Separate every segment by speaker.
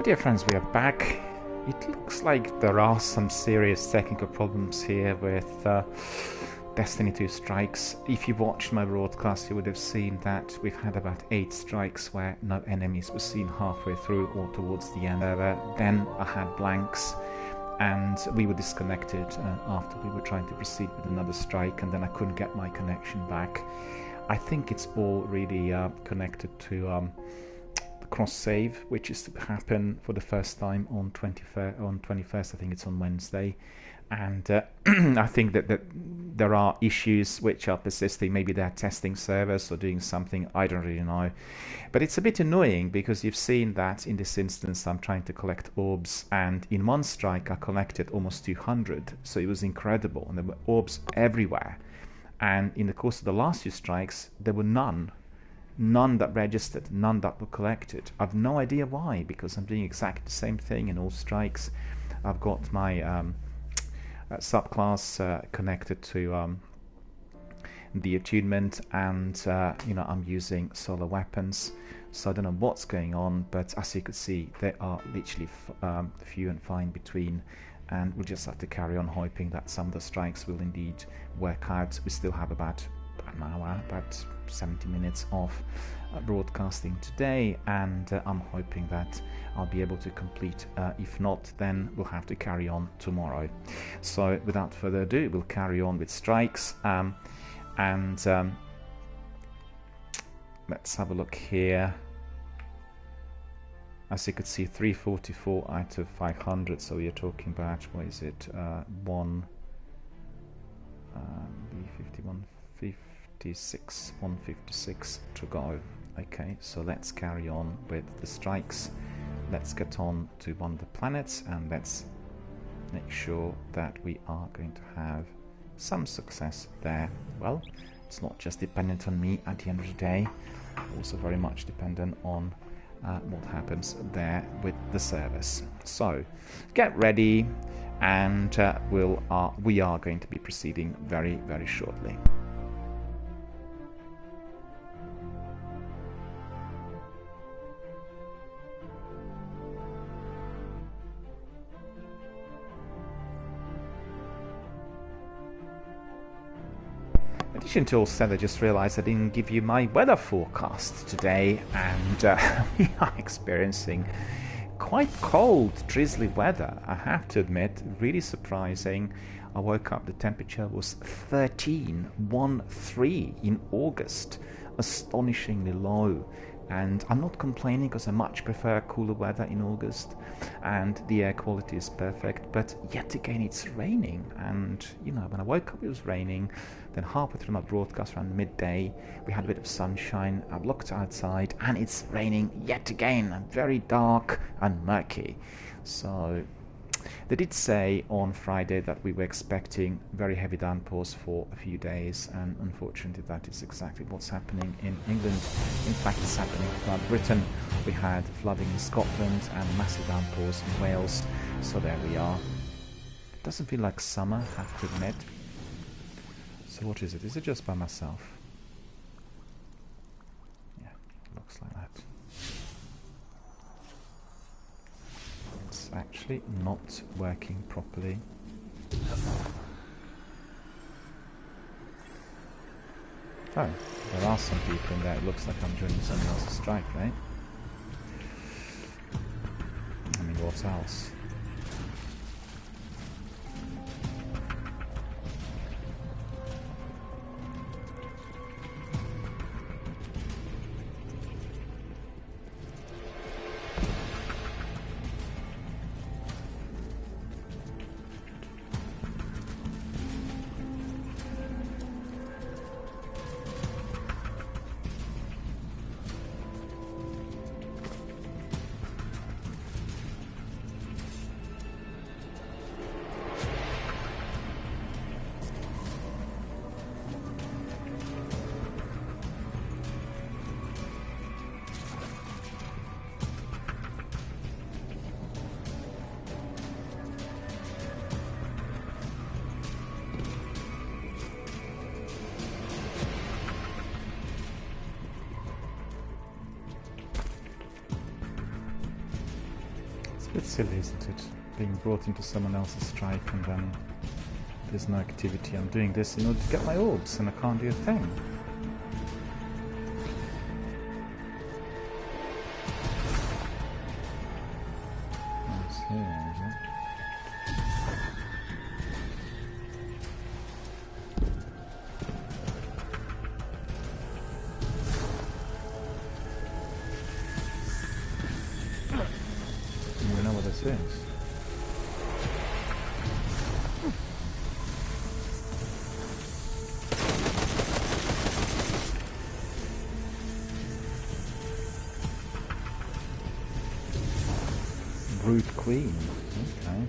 Speaker 1: Dear friends, we are back. It looks like there are some serious technical problems here with Destiny 2 strikes. If you watched my broadcast, you would have seen that we've had about 8 strikes where no enemies were seen halfway through or towards the end. Then I had blanks and we were disconnected after we were trying to proceed with another strike, and then I couldn't get my connection back. I think it's all really connected to cross save, which is to happen for the first time on 21st. I think it's on Wednesday, and I think that there are issues which are persisting. Maybe they're testing servers or doing something, I don't really know, but it's a bit annoying because you've seen that in this instance I'm trying to collect orbs, and in one strike I collected almost 200, so it was incredible, and there were orbs everywhere. And in the course of the last few strikes there were none that registered, none that were collected. I've no idea why, because I'm doing exactly the same thing in all strikes. I've got my subclass connected to the attunement, and I'm using solar weapons, so I don't know what's going on, but as you could see they are literally few and far in between, and we'll just have to carry on hoping that some of the strikes will indeed work out. We still have about an hour, about 70 minutes of broadcasting today, and I'm hoping that I'll be able to complete. If not, then we'll have to carry on tomorrow. So without further ado, we'll carry on with strikes, and let's have a look here. As you could see, 344 out of 500, so you're talking about, what is it, B5156, 156 to go. Okay, so let's carry on with the strikes. Let's get on to one of the planets and let's make sure that we are going to have some success there. Well, it's not just dependent on me at the end of the day, also very much dependent on what happens there with the service. So get ready, and we are going to be proceeding very, very shortly. In addition to all said, I just realized I didn't give you my weather forecast today, and we are experiencing quite cold, drizzly weather, I have to admit. Really surprising. I woke up, the temperature was 13 in August, astonishingly low. And I'm not complaining because I much prefer cooler weather in August, and the air quality is perfect, but yet again it's raining. And when I woke up it was raining, then halfway through my broadcast around midday we had a bit of sunshine. I looked outside and it's raining yet again, and very dark and murky. So they did say on Friday that we were expecting very heavy downpours for a few days, and unfortunately that is exactly what's happening in England. In fact, it's happening throughout Britain. We had flooding in Scotland and massive downpours in Wales, so there we are. It doesn't feel like summer, I have to admit. So what is it? Is it just by myself? Yeah, looks like that. It's actually not working properly. Oh, there are some people in there. It looks like I'm joining someone else's strike, right? I mean, what else? It's silly, isn't it? Being brought into someone else's strike and then there's no activity. I'm doing this in order to get my orbs and I can't do a thing. What's here, is it? We know what this is. Brood Queen. Okay.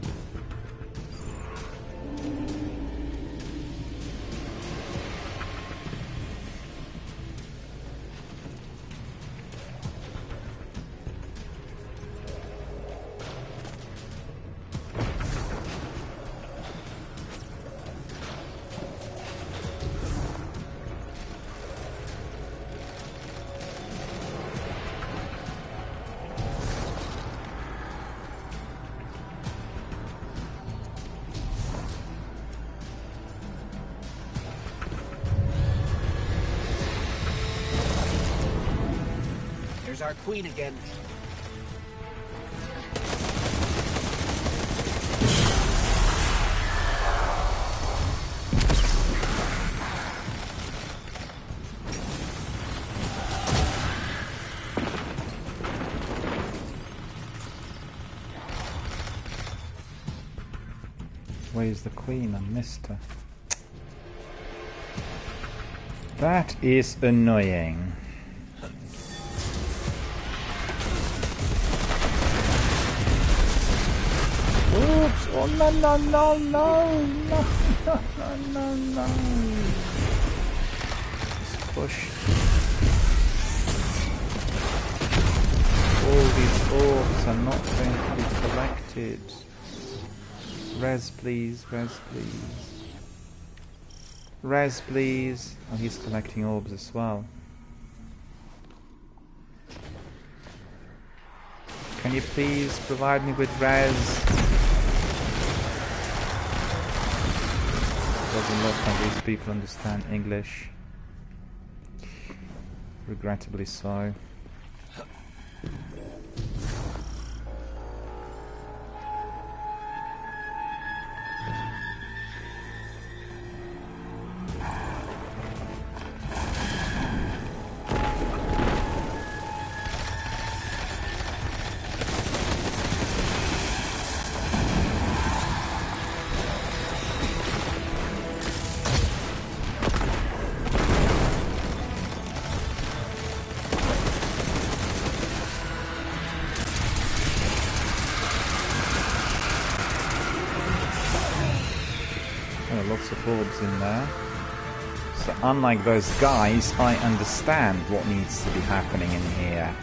Speaker 2: There's our queen again.
Speaker 1: Where's the queen? I missed her. That is annoying. Oops! Oh no no no no no no no no! Just push. All these orbs are not going to be collected. Res please, res please. Res please. Oh, he's collecting orbs as well. Can you please provide me with res? Doesn't look like these people understand English. Regrettably so. Lots of orbs in there. So unlike those guys, I understand what needs to be happening in here.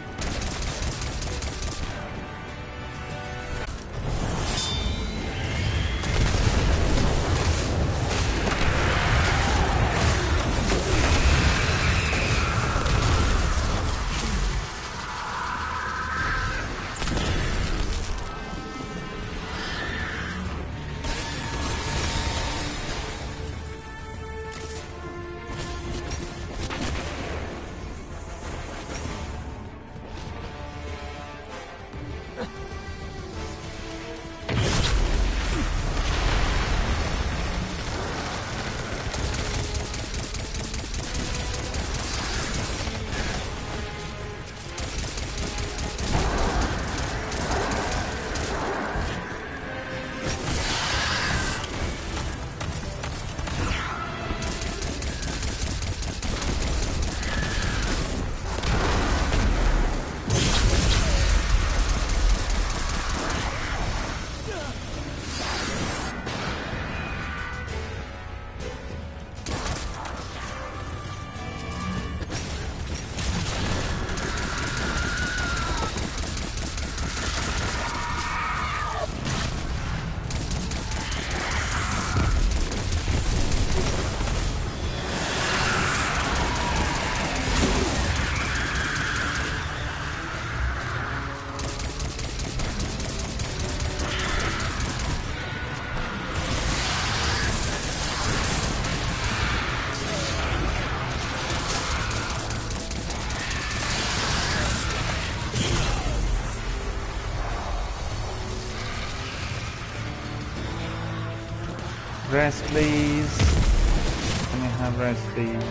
Speaker 1: Rest, please. Can I have rest, please?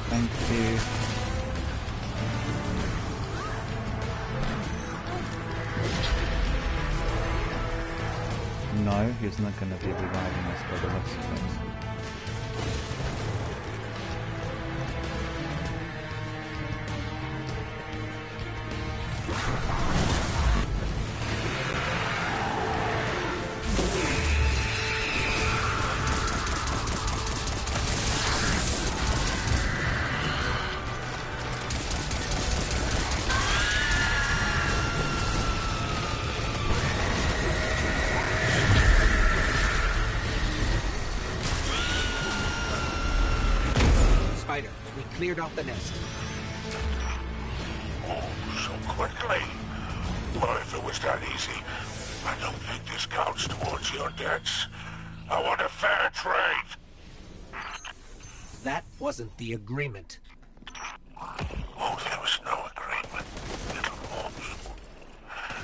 Speaker 1: Thank you. No, he's not going to be reviving us by the looks of it.
Speaker 2: Cleared off the nest.
Speaker 3: Oh, so quickly. Well, if it was that easy, I don't think this counts towards your debts. I want a fair trade.
Speaker 2: That wasn't the agreement.
Speaker 3: Oh, there was no agreement. Little Holmes.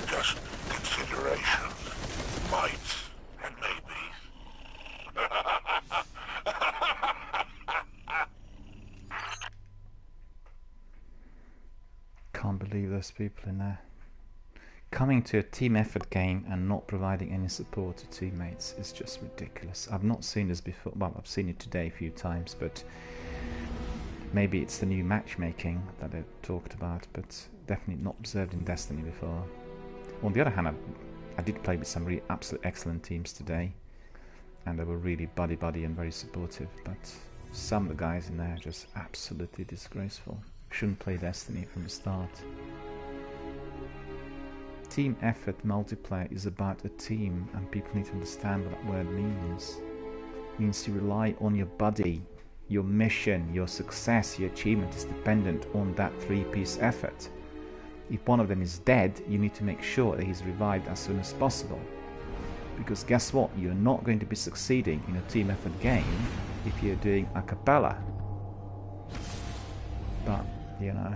Speaker 3: Just consideration. Might and maybe.
Speaker 1: Can't believe there's people in there. Coming to a team effort game and not providing any support to teammates is just ridiculous. I've not seen this before. Well, I've seen it today a few times, but maybe it's the new matchmaking that I talked about, but definitely not observed in Destiny before. On the other hand, I did play with some really absolutely excellent teams today, and they were really buddy-buddy and very supportive, but some of the guys in there are just absolutely disgraceful. Shouldn't play Destiny from the start. Team effort multiplayer is about a team, and people need to understand what that word means. It means you rely on your buddy. Your mission, your success, your achievement is dependent on that three-piece effort. If one of them is dead, you need to make sure that he's revived as soon as possible. Because guess what? You're not going to be succeeding in a team effort game if you're doing a cappella. But, you know,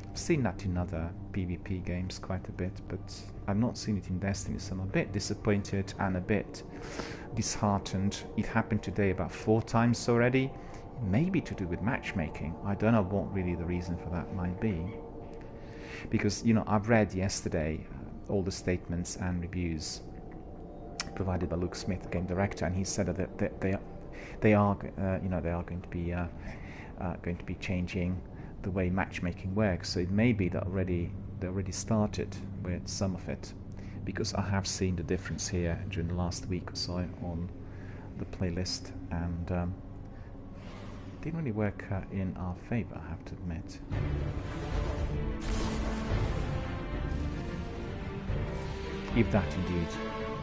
Speaker 1: I've seen that in other PvP games quite a bit, but I've not seen it in Destiny, so I'm a bit disappointed and a bit disheartened. It happened today about 4 times already. Maybe to do with matchmaking. I don't know what really the reason for that might be. Because, you know, I've read yesterday all the statements and reviews provided by Luke Smith, the game director, and he said that they are going to be changing the way matchmaking works. So it may be that they already started with some of it, because I have seen the difference here during the last week or so on the playlist, and didn't really work in our favor, I have to admit. If that indeed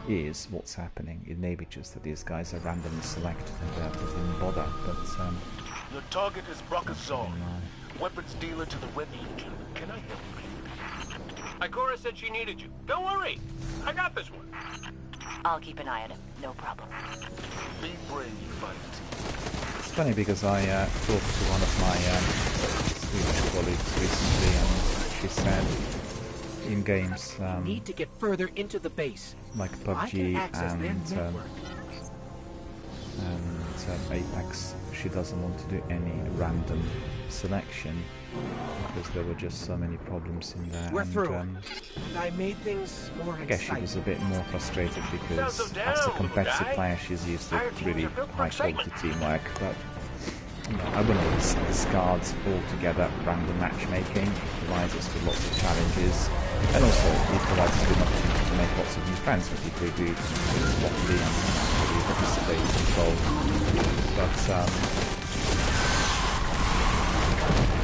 Speaker 1: is what's happening, it may be just that these guys are randomly selected and they didn't bother, but
Speaker 3: Your target is Brockazon, weapons dealer to the Web Legion. Can I help you?
Speaker 4: Ikora said she needed you. Don't worry. I got this one.
Speaker 5: I'll keep an eye on him. No problem.
Speaker 3: Be brave, fight.
Speaker 1: it's funny because I talked to one of my Swedish colleagues recently, and she said in games
Speaker 2: Need to get further into the base.
Speaker 1: like
Speaker 2: I can
Speaker 1: PUBG
Speaker 2: access their network.
Speaker 1: and Apex, she doesn't want to do any random selection because there were just so many problems in there.
Speaker 2: We're
Speaker 1: and,
Speaker 2: through. And I made things more
Speaker 1: I guess she
Speaker 2: exciting.
Speaker 1: was a bit more frustrated because
Speaker 4: Sounds so
Speaker 1: as a
Speaker 4: down,
Speaker 1: competitive
Speaker 4: guy.
Speaker 1: player she's used to
Speaker 4: Our teams
Speaker 1: really
Speaker 4: are built for
Speaker 1: high quality
Speaker 4: excitement.
Speaker 1: teamwork, but you know, I wouldn't discard altogether random matchmaking. It provides us with lots of challenges, and also it provides us with an opportunity to make lots of new friends with people who do lottery and really participate in both. But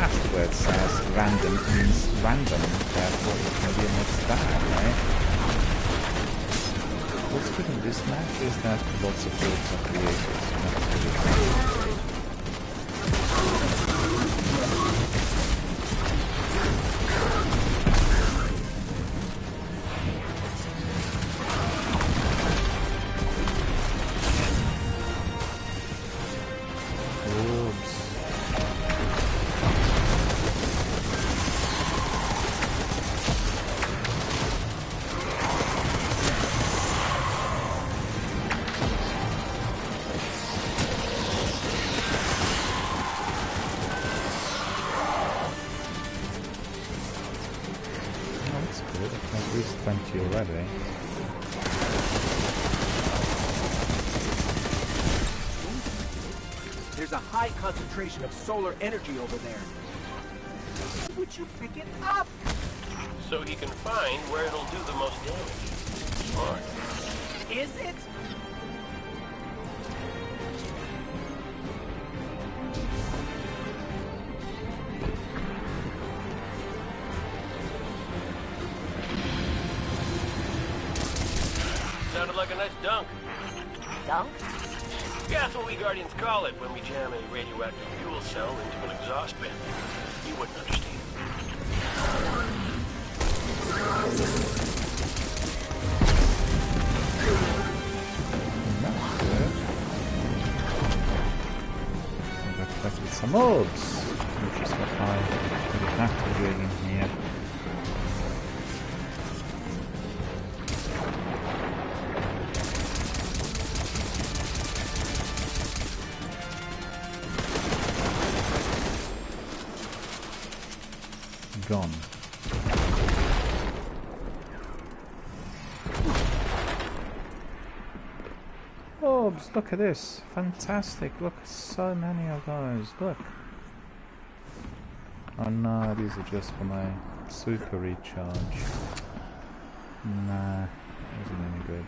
Speaker 1: as the word says, random means random, therefore it can be a mixed bag, right? What's good in this match is that lots of builds are created, so that's really fun. plenty already.
Speaker 2: There's a high concentration of solar energy over there. Would you pick it up?
Speaker 4: So he can find where it'll do the most damage. Smart.
Speaker 2: Is it?
Speaker 4: Sounded like a nice dunk.
Speaker 5: Dunk?
Speaker 4: Yeah, that's what we Guardians call it when we jam a radioactive fuel cell into an exhaust bin. You wouldn't understand.
Speaker 1: That's good. We've collected some orbs, which is what I would have to be doing in here. Gone. Orbs, look at this. Fantastic. Look, so many of those. Look. Oh no, these are just for my super recharge. Nah, isn't any good.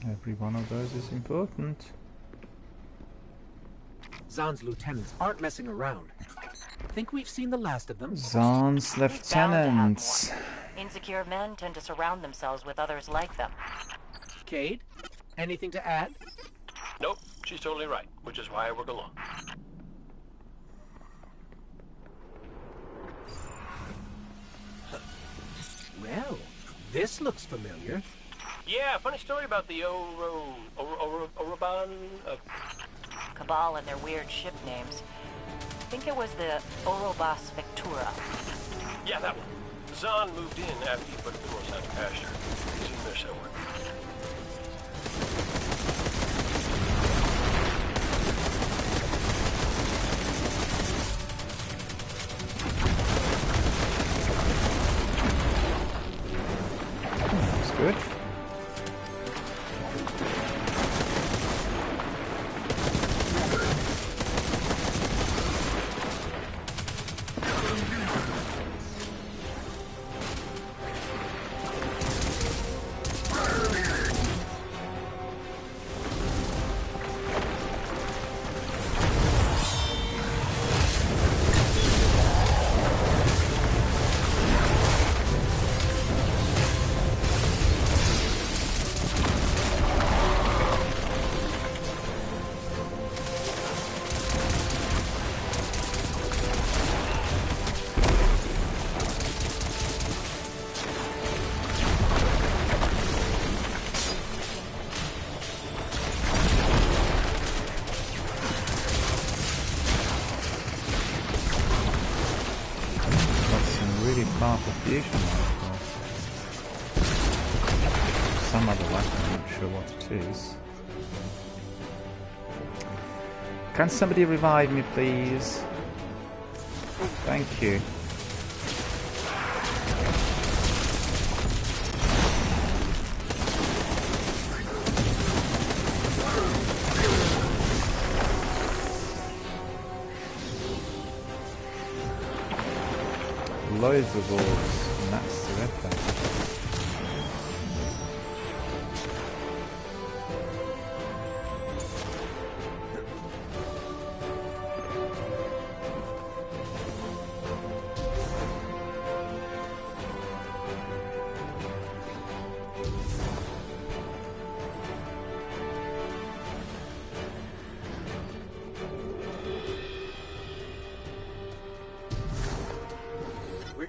Speaker 1: Every one of those is important.
Speaker 2: Zahn's lieutenants aren't messing around. Think we've seen the last of them?
Speaker 1: Zahn's
Speaker 5: Bound to have
Speaker 1: lieutenants.
Speaker 5: more. Insecure men tend to surround themselves with others like them.
Speaker 2: Cade, anything to add?
Speaker 4: Nope, she's totally right, which is why I work alone.
Speaker 2: Well, this looks familiar.
Speaker 4: Yeah, funny story about the Oroban.
Speaker 5: Cabal and their weird ship names. I think it was the Orobas Vectura.
Speaker 4: Yeah, that one. Zahn moved in after he put the horse out of pasture. He's in there somewhere.
Speaker 1: That's good. Some other weapon, I'm not sure what it is. Can somebody revive me, please? Thank you. Loads of orbs, and that's terrific.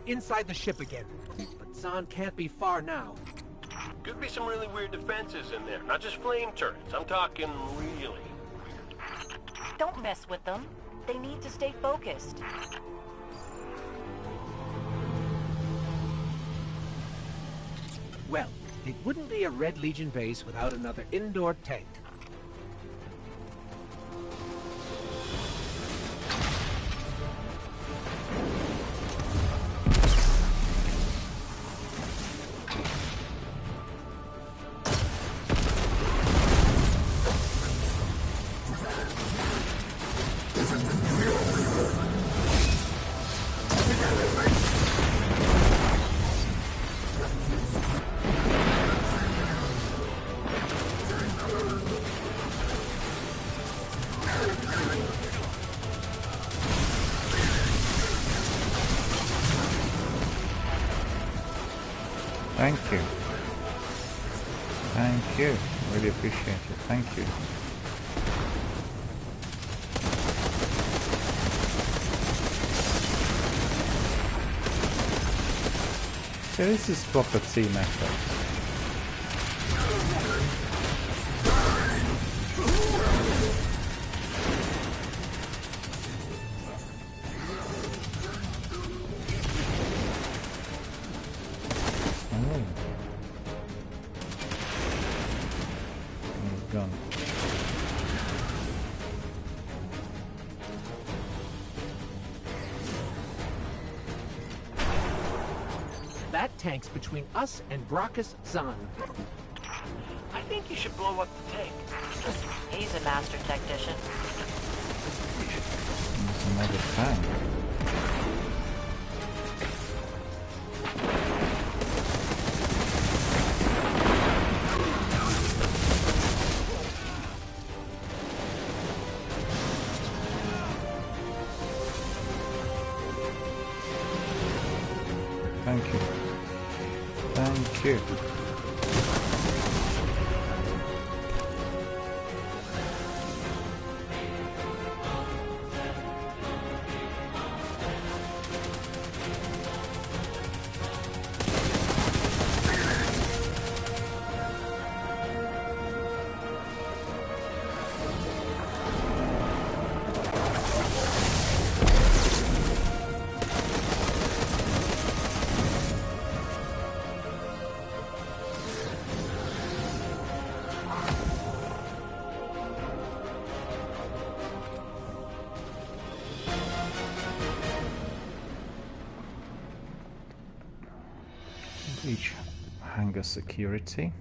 Speaker 2: Inside the ship again. But Zahn can't be far now.
Speaker 4: Could be some really weird defenses in there. Not just flame turrets. I'm talking really weird.
Speaker 5: Don't mess with them. They need to stay focused.
Speaker 2: Well, it wouldn't be a Red Legion base without another indoor tank.
Speaker 1: Thank you. Thank you. Really appreciate it. Thank you. So this is proper team effort.
Speaker 2: That tank's between us and Brackus Zahn.
Speaker 4: I think you should blow up the tank.
Speaker 5: He's a master technician.
Speaker 1: There's another tank. Thank you. Thank you. Each hangar security.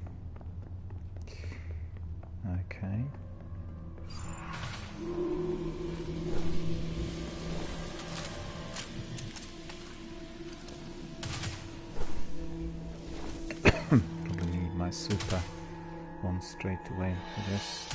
Speaker 1: Okay. Probably need my super one straight away for this.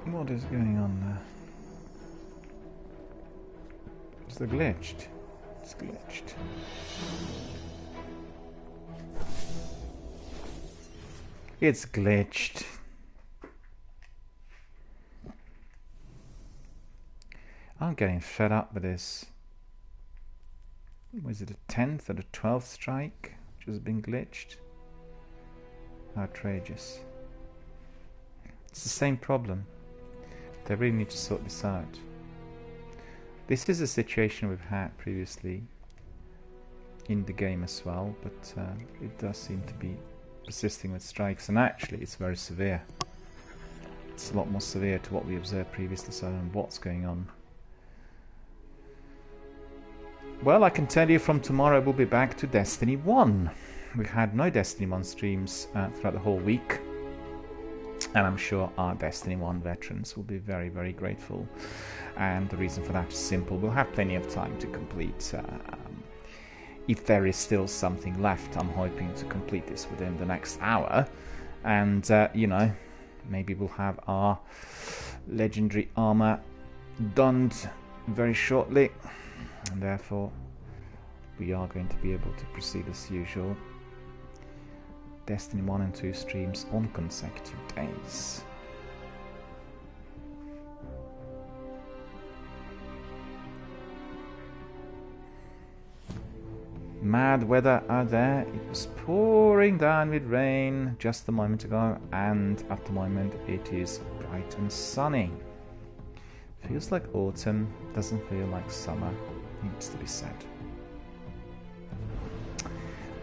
Speaker 1: What is going on there? Is it glitched? It's glitched. It's glitched. I'm getting fed up with this. Was it a 10th or a 12th strike which has been glitched? Outrageous. It's the same problem. They really need to sort this out. This is a situation we've had previously in the game as well, but it does seem to be persisting with strikes, and actually it's very severe. It's a lot more severe to what we observed previously, so I don't know what's going on. Well, I can tell you from tomorrow we'll be back to Destiny 1. We had no Destiny 1 streams throughout the whole week. And I'm sure our Destiny 1 veterans will be very, very grateful. And the reason for that is simple. We'll have plenty of time to complete. If there is still something left, I'm hoping to complete this within the next hour. And, you know, maybe we'll have our legendary armor donned very shortly, and therefore we are going to be able to proceed as usual. Destiny 1 and 2 streams on consecutive days. Mad weather out there. It was pouring down with rain just a moment ago, and at the moment it is bright and sunny. Feels like autumn, doesn't feel like summer, needs to be said.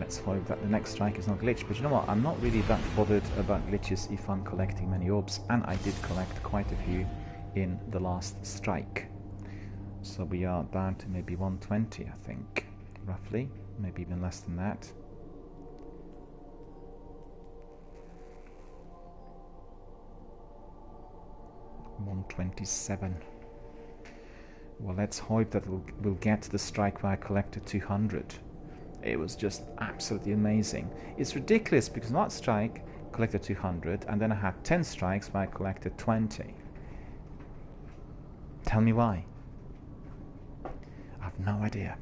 Speaker 1: Let's hope that the next strike is not glitched, but you know what, I'm not really that bothered about glitches if I'm collecting many orbs, and I did collect quite a few in the last strike. So we are down to maybe 120, I think, roughly, maybe even less than that. $127. Well, let's hope that we'll get to the strike where I collected 200. It was just absolutely amazing. It's ridiculous because that strike collected 200 and then I had 10 strikes where I collected 20. Tell me why. I have no idea.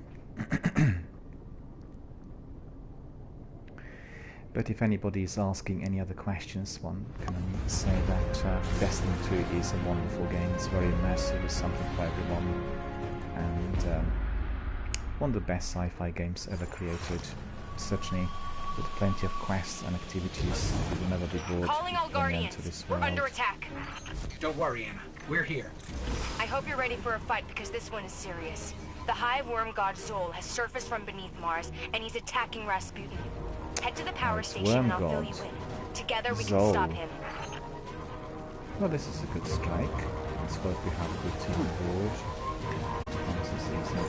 Speaker 1: But if anybody is asking any other questions, one can only say that Destiny 2 is a wonderful game. It's very immersive, it's something for everyone, and one of the best sci-fi games ever created. Certainly, with plenty of quests and activities, you will never be bored going into this world.
Speaker 6: We're under attack.
Speaker 2: Don't worry, Anna. We're here.
Speaker 6: I hope you're ready for a fight because this one is serious. The Hive Worm God Zol has surfaced from beneath Mars, and he's attacking Rasputin. Head to the power station and I'll fill you in. Together we can stop him.
Speaker 1: Well, this is a good strike. Let's hope we have a good team on board. This is easy.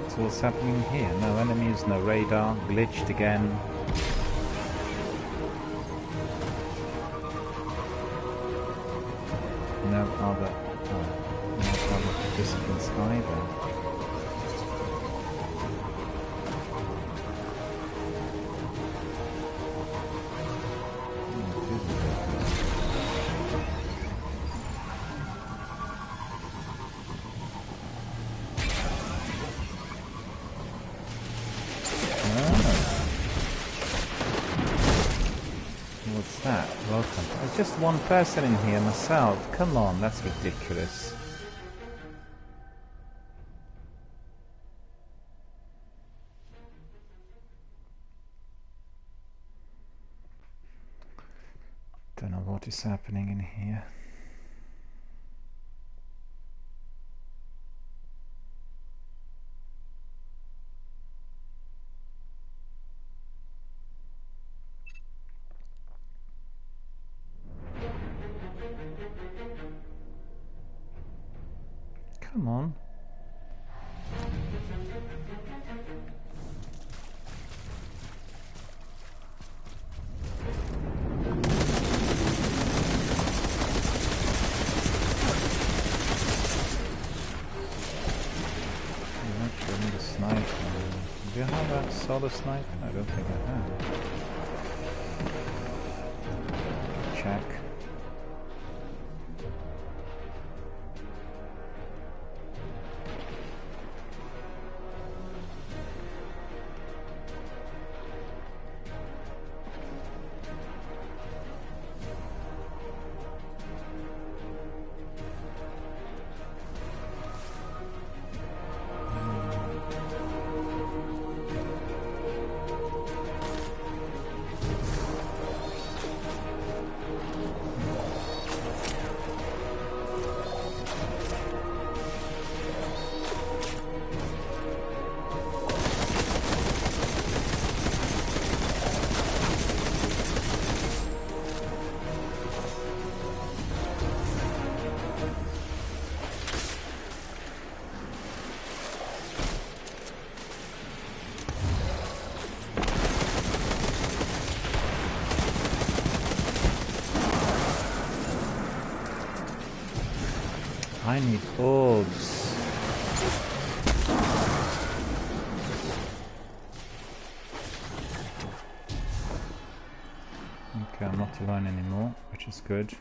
Speaker 1: So what's happening here? No enemies, no radar, glitched again. No other participants either. What's that? Welcome. There's just one person in here, myself. Come on, that's ridiculous. Don't know what is happening in here. Come on. I'm not sure I need a sniper. Do you have a solar sniper? I don't think I have. Check. I need orbs. not alone anymore, which is good.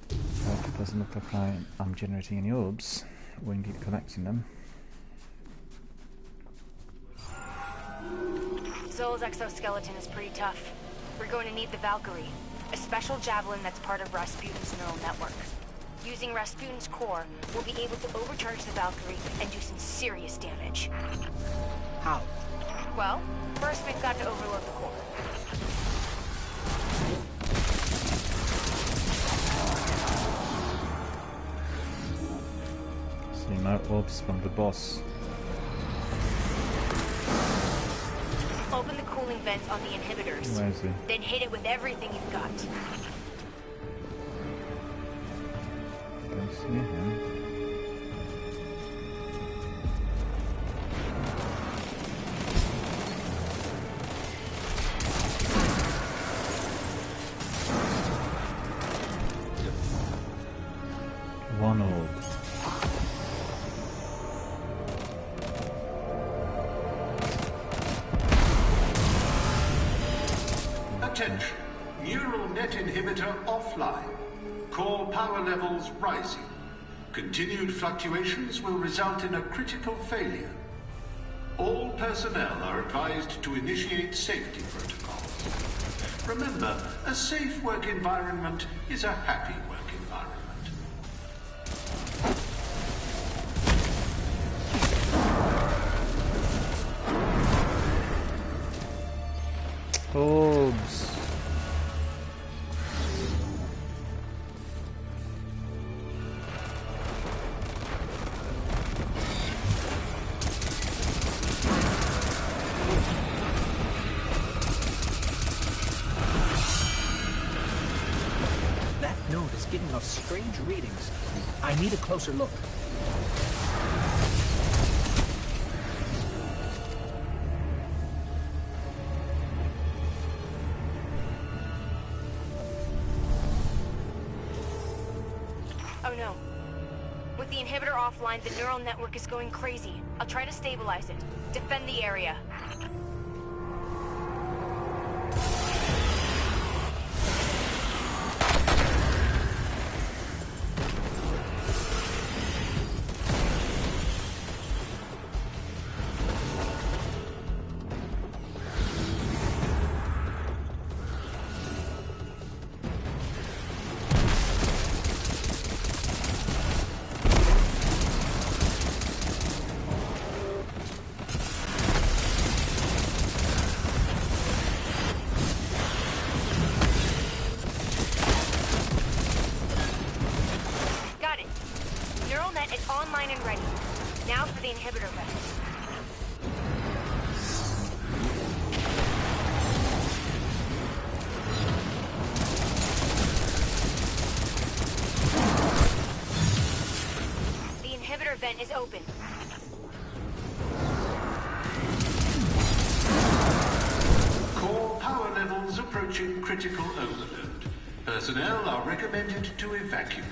Speaker 1: But it doesn't look like I'm generating any orbs, or indeed collecting them.
Speaker 6: Zol's exoskeleton is pretty tough. We're going to need the Valkyrie, a special javelin that's part of Rasputin's neural network. Using Rasputin's core, we'll be able to overcharge the Valkyrie and do some serious damage.
Speaker 2: How?
Speaker 6: Well, first we've got to overload the core.
Speaker 1: See, no orbs from the boss.
Speaker 6: Open the cooling vents on the inhibitors.
Speaker 1: Where is he?
Speaker 6: Then hit it with everything you've got.
Speaker 1: Don't see him. One orb.
Speaker 7: Attention. Neural net inhibitor offline. Core power levels rising. Continued fluctuations will result in a critical failure. All personnel are advised to initiate safety protocols. Remember, a safe work environment is a happy work environment.
Speaker 1: Orbs.
Speaker 2: That node is giving us strange readings. I need a closer look.
Speaker 6: Oh no. With the inhibitor offline, the neural network is going crazy. I'll try to stabilize it. Defend the area. Online and ready. Now for the inhibitor vent. The inhibitor vent is open.
Speaker 7: Core power levels approaching critical overload. Personnel are recommended to evacuate.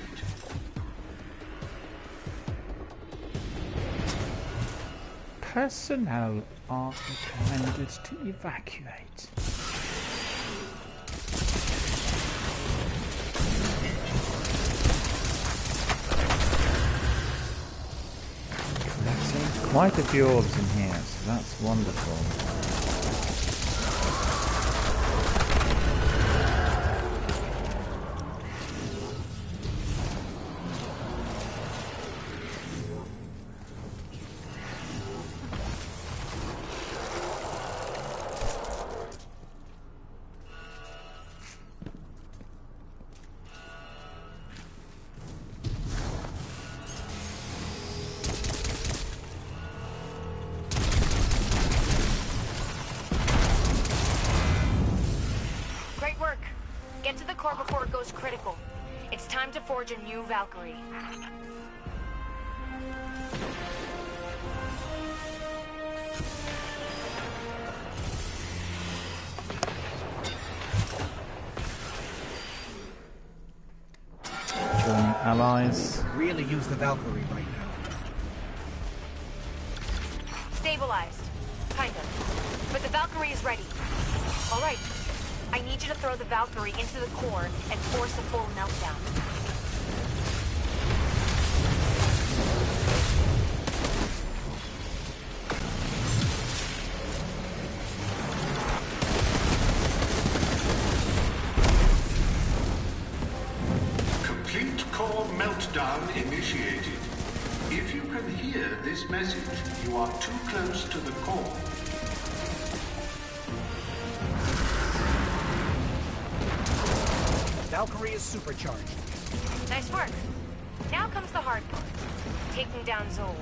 Speaker 1: Personnel are recommended to evacuate. Collecting quite a few orbs in here, so that's wonderful.
Speaker 6: Get to the core before it goes critical. It's time to forge a new Valkyrie.
Speaker 1: Join allies.
Speaker 2: Really use the Valkyrie right now.
Speaker 6: Stabilized. Kind of. But the Valkyrie is ready. All right. I need you to throw the Valkyrie into the core and force a full meltdown.
Speaker 7: Complete core meltdown initiated. If you can hear this message, you are too close to the core.
Speaker 2: Valkyrie is supercharged.
Speaker 6: Nice work. Now comes the hard part. Taking down Zol.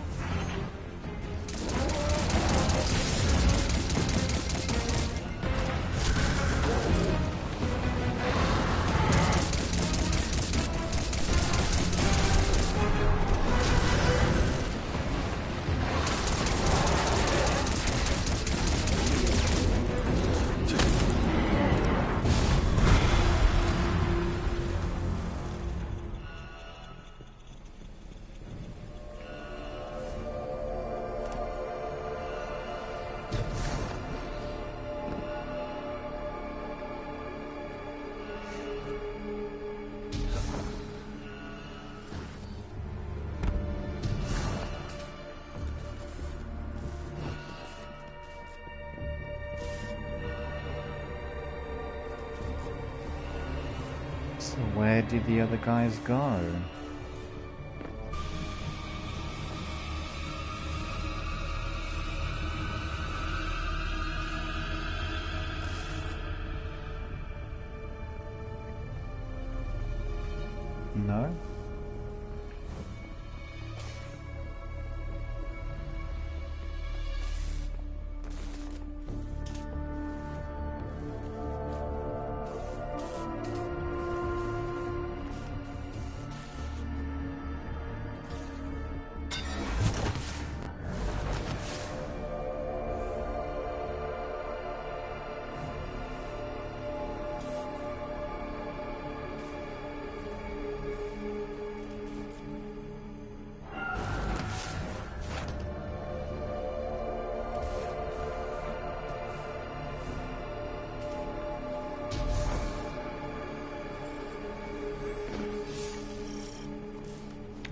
Speaker 1: So where did the other guys go? No?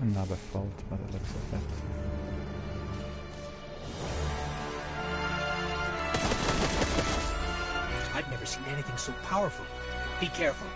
Speaker 1: Another fault by the looks of it.
Speaker 2: I've never seen anything so powerful. Be careful.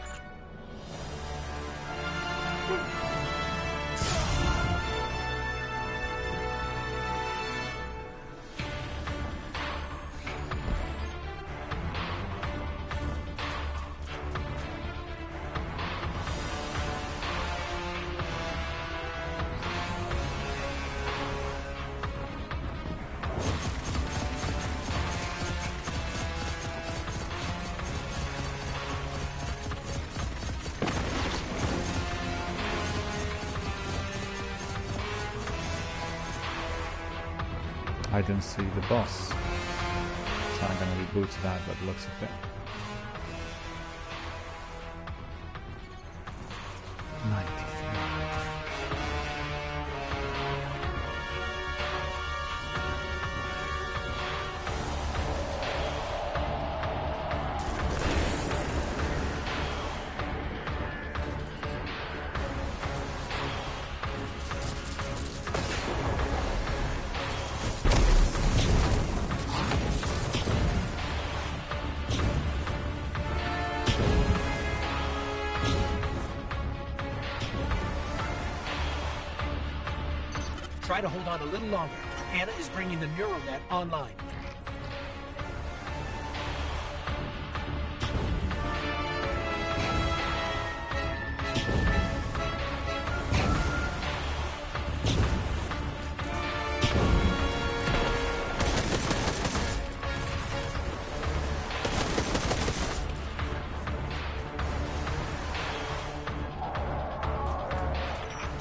Speaker 1: I didn't see the boss, so I'm gonna reboot that by the looks of it.
Speaker 2: Try to hold on a little longer. Anna is bringing the neural net online.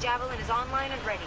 Speaker 6: Javelin is online and ready.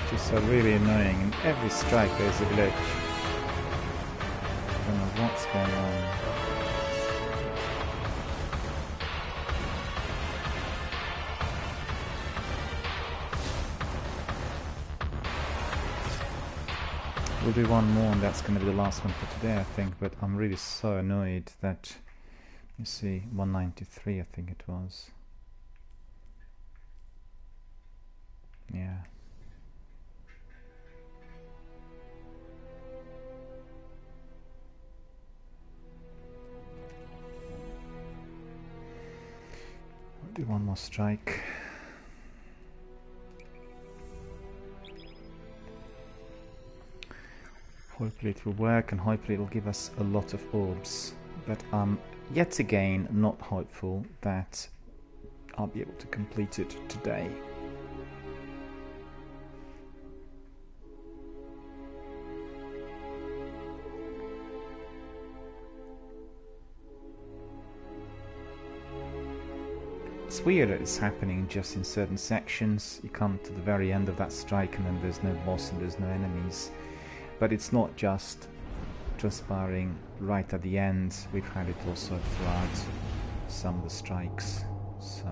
Speaker 1: glitches are really annoying. In every strike there's a glitch. I don't know what's going on. We'll do one more and that's going to be the last one for today, I think, but I'm really so annoyed that, you see, 193 I think it was. Yeah. We'll do one more strike. Hopefully it will work and hopefully it will give us a lot of orbs. But I'm yet again not hopeful that I'll be able to complete it today. It's weird that it's happening just in certain sections. You come to the very end of that strike and then there's no boss and there's no enemies. But it's not just transpiring right at the end. We've had it also throughout some of the strikes. So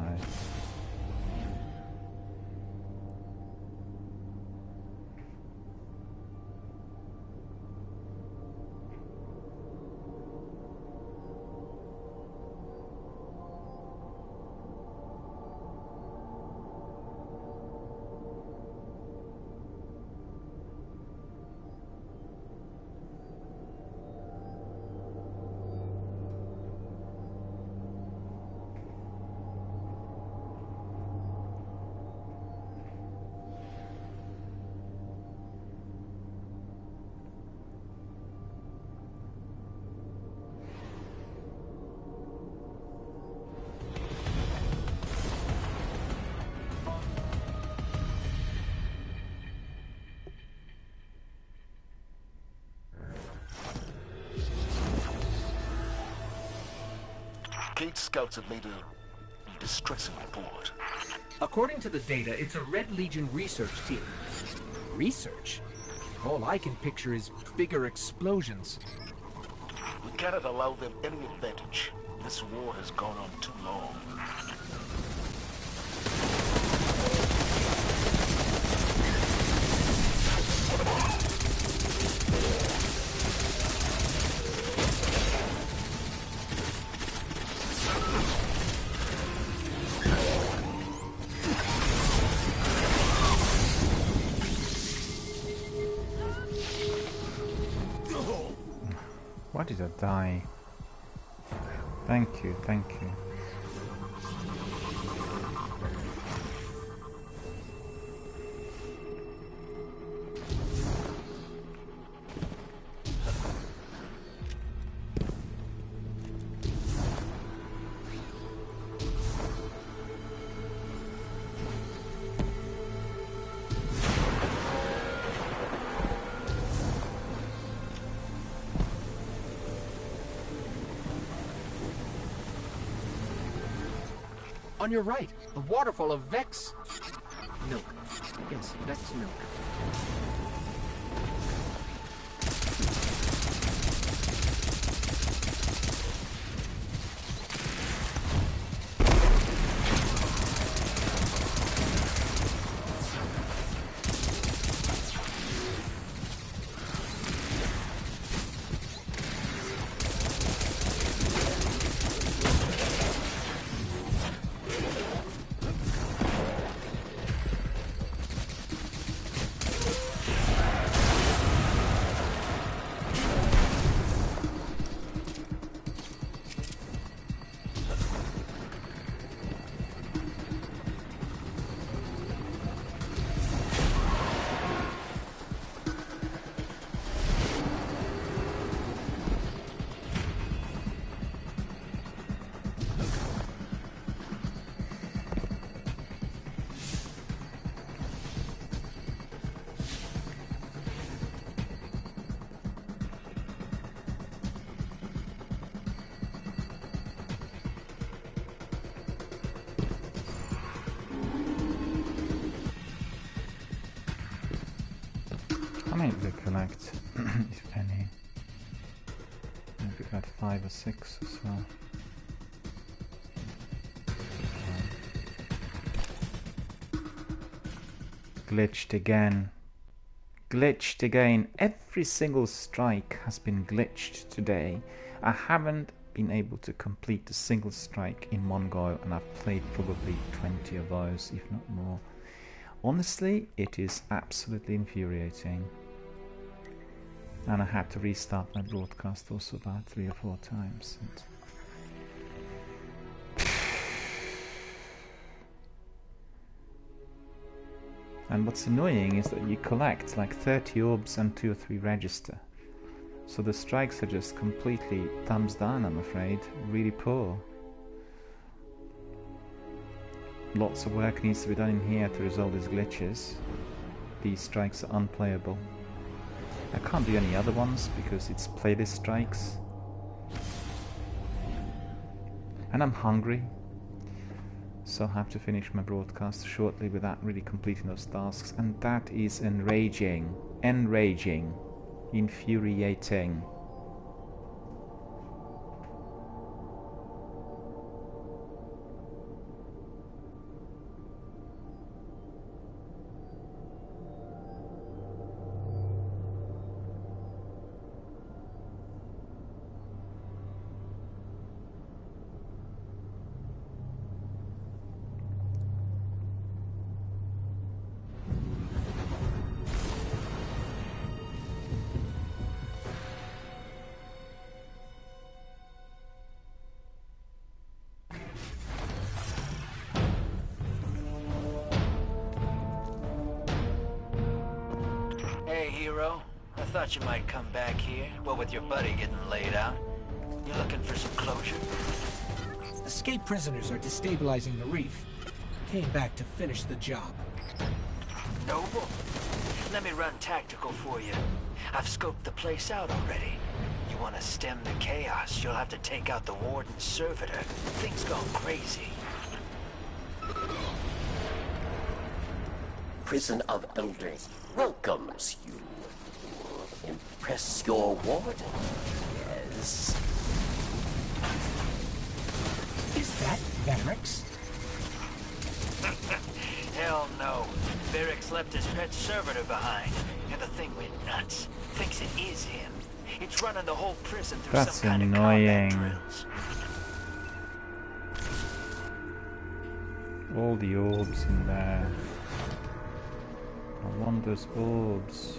Speaker 8: Gate scouts have made a distressing report.
Speaker 2: According to the data, it's a Red Legion research team. Research? All I can picture is bigger explosions.
Speaker 8: We cannot allow them any advantage. This war has gone on too long.
Speaker 1: why did I die? Thank you, thank you.
Speaker 2: On your right, a waterfall of Vex milk. Yes, Vex milk.
Speaker 1: How many did we collect, if any? Maybe about 5 or 6 or so. Glitched again. Glitched again. Every single strike has been glitched today. I haven't been able to complete a single strike in one go, and I've played probably 20 of those, if not more. Honestly, it is absolutely infuriating. And I had to restart my broadcast also about 3 or 4 times. And what's annoying is that you collect like 30 orbs and 2 or 3 register. So the strikes are just completely thumbs down, I'm afraid. Really poor. Lots of work needs to be done in here to resolve these glitches. These strikes are unplayable. I can't do any other ones because it's playlist strikes. And I'm hungry. So I have to finish my broadcast shortly without really completing those tasks. And that is enraging. Enraging. Infuriating.
Speaker 9: I thought you might come back here. What with your buddy getting laid out? You looking for some closure?
Speaker 2: Escaped prisoners are destabilizing the reef. Came back to finish the job.
Speaker 9: Noble, let me run tactical for you. I've scoped the place out already. You want to stem the chaos, you'll have to take out the warden's servitor. Things gone crazy.
Speaker 10: Prison of Elders welcomes you. Impress your warden? Yes.
Speaker 2: Is that Varix?
Speaker 9: Hell no. Varix left his pet servitor behind, and the thing went nuts. Thinks it is him. It's running the whole prison through
Speaker 1: That's
Speaker 9: some kind
Speaker 1: annoying.
Speaker 9: of combat drills.
Speaker 1: All the orbs in there. I want those orbs.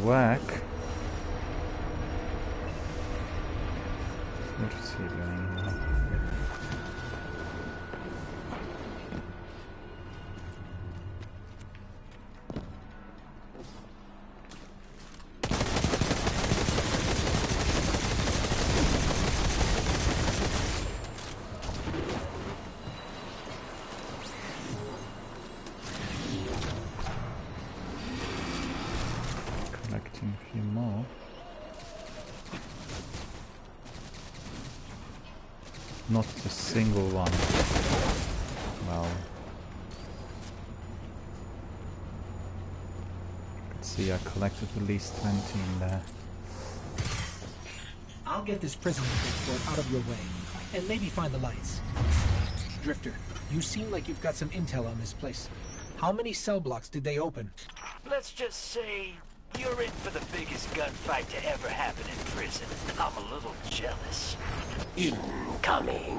Speaker 1: Work. What is he doing now? A few more. Not a single one. Well, you can see I collected at least 20 in there.
Speaker 2: I'll get this prisoner transport out of your way, and maybe find the lights. Drifter, you seem like you've got some intel on this place. How many cell blocks did they open?
Speaker 9: Let's just say you're in for the biggest gunfight to ever happen in prison. I'm a little jealous.
Speaker 10: Incoming.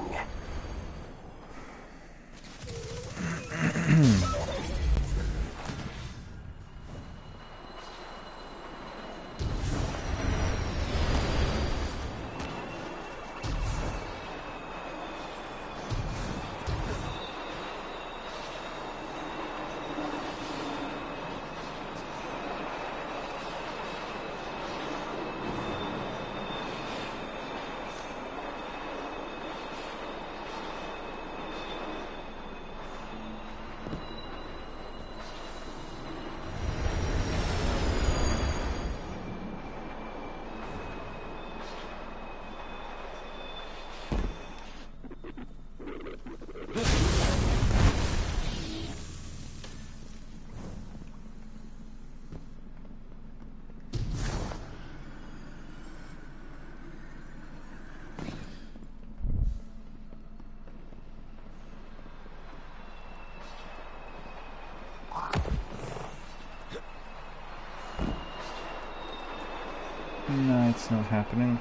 Speaker 1: It's not happening.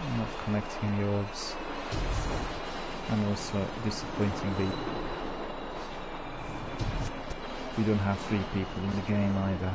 Speaker 1: I'm not collecting the orbs. And also, disappointingly, we don't have 3 people in the game either.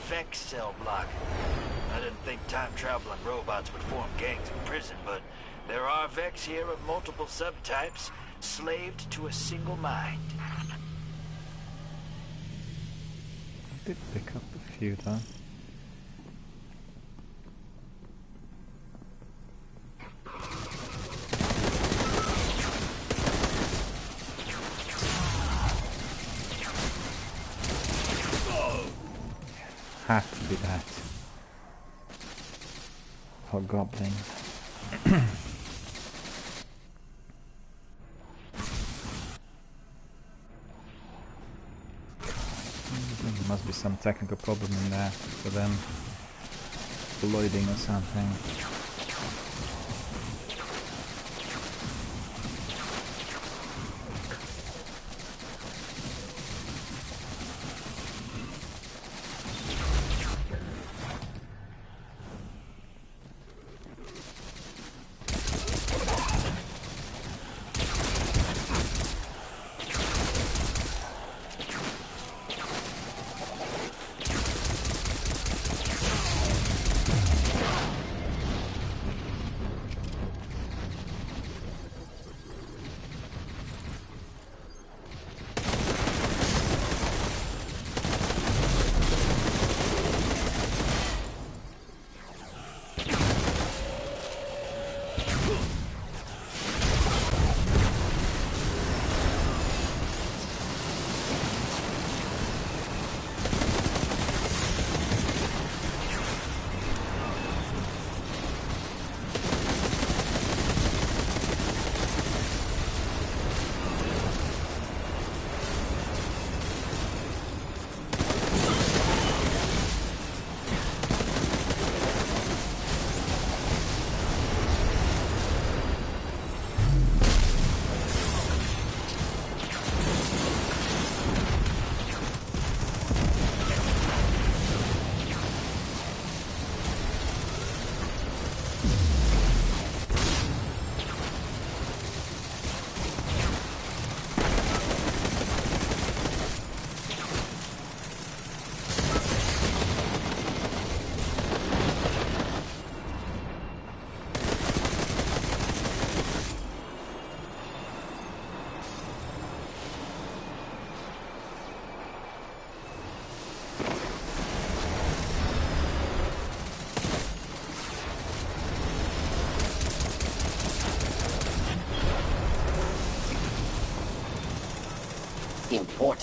Speaker 9: Vex cell block. I didn't think time-traveling robots would form gangs in prison, but there are Vex here of multiple subtypes, slaved to a single mind.
Speaker 1: I did pick up a few though. Had to be that. For goblins. There must be some technical problem in there for them. Loading or something.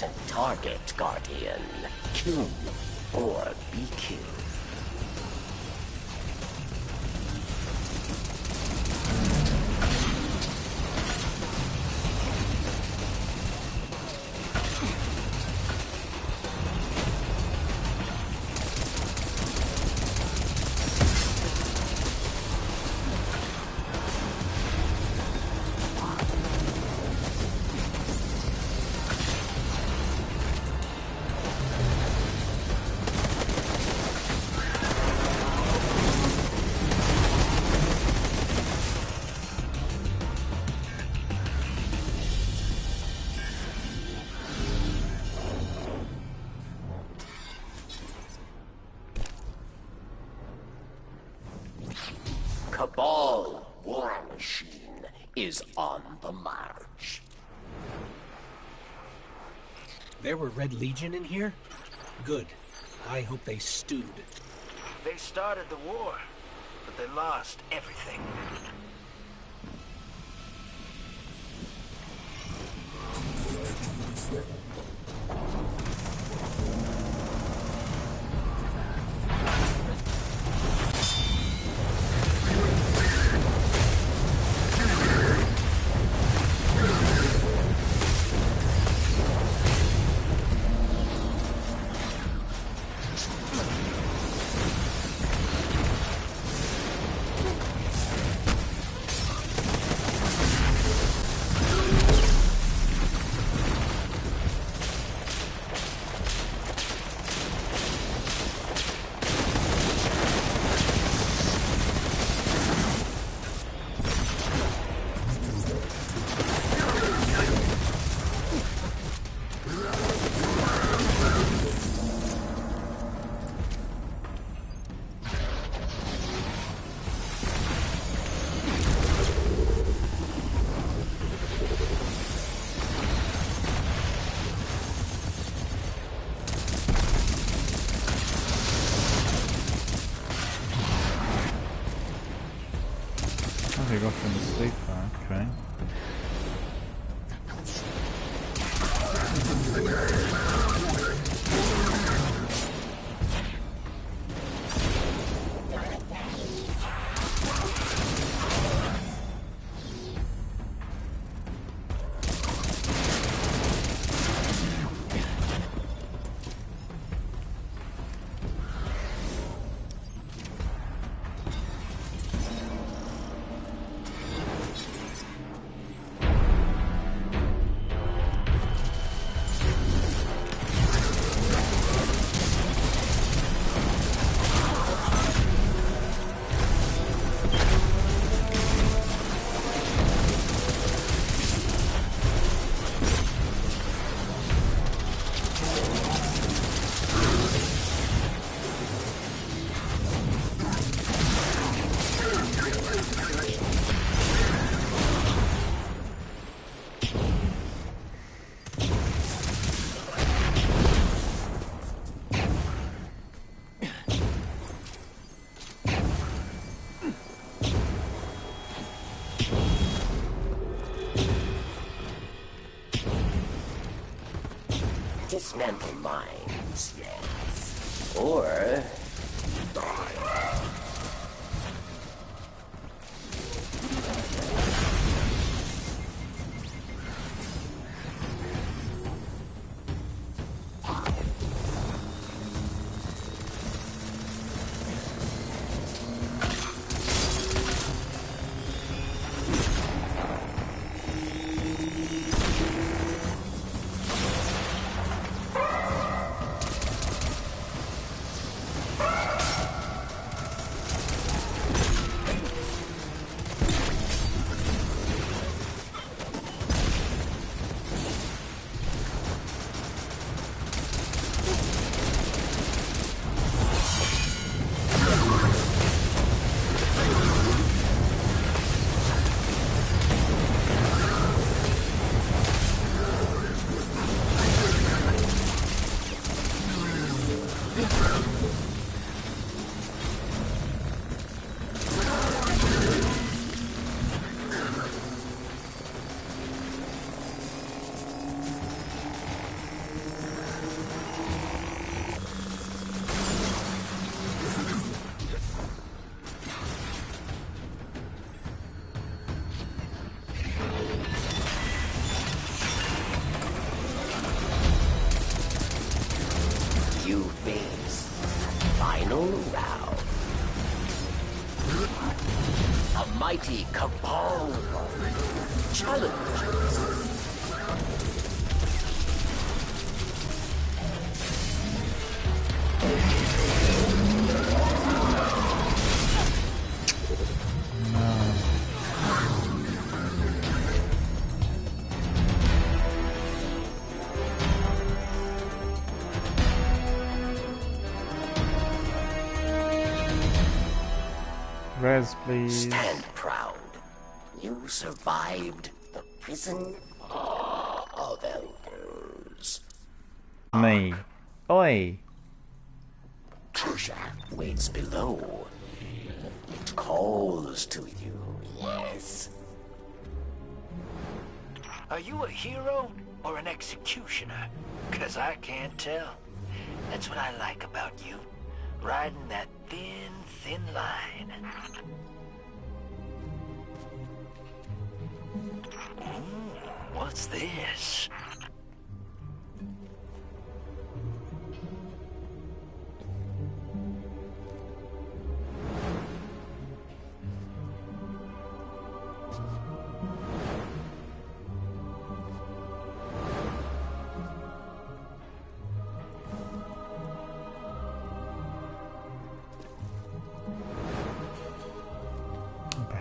Speaker 10: important target, Guardian. Kill or be killed. Cabal war machine is on the march.
Speaker 2: There were Red Legion in here? Good. I hope they stewed.
Speaker 9: They started the war, but they lost everything.
Speaker 1: They got from the sleeper, okay.
Speaker 10: Dismantle mines, yes. Or die. final round. A mighty cabal challenges.
Speaker 1: Res, please.
Speaker 10: Stand proud. You survived the prison of elders.
Speaker 1: Me. Oi.
Speaker 10: Treasure waits below. It calls to you, yes.
Speaker 9: Are you a hero or an executioner? 'Cause I can't tell. That's what I like about you. Riding that thin line. What's this?